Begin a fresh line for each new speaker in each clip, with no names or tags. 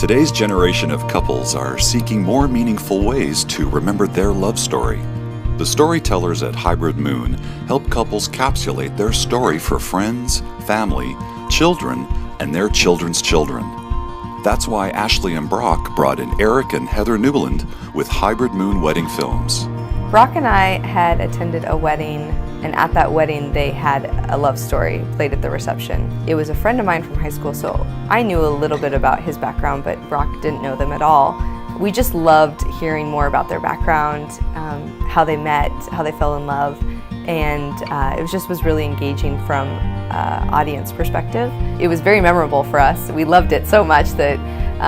Today's generation of couples are seeking more meaningful ways to remember their love story. The storytellers at Hybrid Moon help couples capsulate their story for friends, family, children, and their children's children. That's why Ashley and Brock brought in Eric and Heather Newland with Hybrid Moon Wedding Films.
Brock and I had attended a wedding, and at that wedding they had a love story played at the reception. It was a friend of mine from high school, so I knew a little bit about his background, but Brock didn't know them at all. We just loved hearing more about their background, how they met, how they fell in love, and it was really engaging from audience perspective. It was very memorable for us. We loved it so much that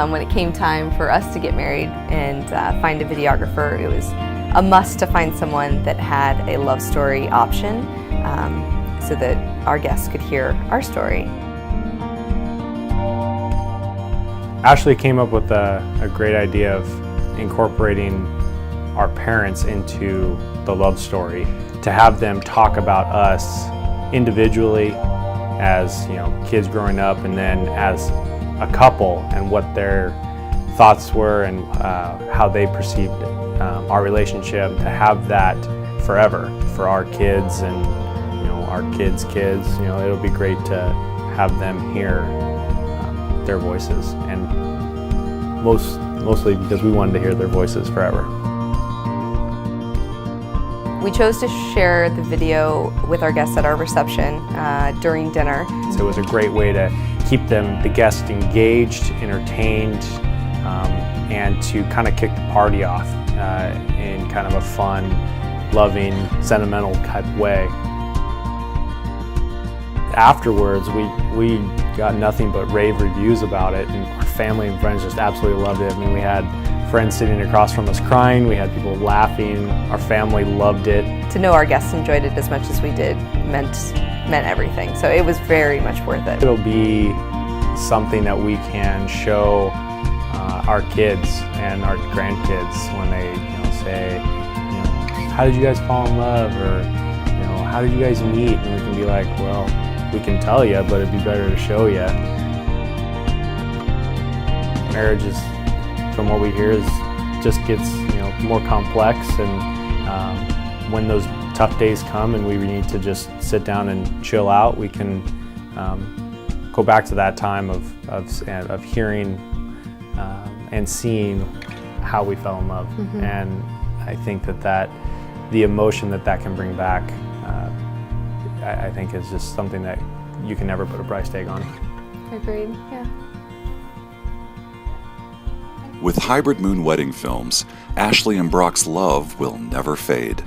when it came time for us to get married and find a videographer, it was a must to find someone that had a love story option so that our guests could hear our story.
Ashley came up with a great idea of incorporating our parents into the love story, to have them talk about us individually as kids growing up, and then as a couple and what their thoughts were and how they perceived our relationship, to have that forever for our kids and our kids' kids. It'll be great to have them hear their voices, and mostly because we wanted to hear their voices forever.
We chose to share the video with our guests at our reception during dinner.
So it was a great way to keep the guests engaged, entertained, and to kind of kick the party off in kind of a fun, loving, sentimental type way. Afterwards, we got nothing but rave reviews about it, and our family and friends just absolutely loved it. I mean, we had friends sitting across from us crying, we had people laughing, our family loved it.
To know our guests enjoyed it as much as we did meant everything, so it was very much worth it.
It'll be something that we can show our kids and our grandkids when they say, how did you guys fall in love, or how did you guys meet? And we can be like, well, we can tell you, but it'd be better to show you. Marriage is, from what we hear, just gets more complex, and when those tough days come and we need to just sit down and chill out, we can go back to that time of hearing and seeing how we fell in love. Mm-hmm. And I think that the emotion that can bring back, I think is just something that you can never put a price tag on.
Agreed, yeah.
With Hybrid Moon Wedding Films, Ashley and Brock's love will never fade.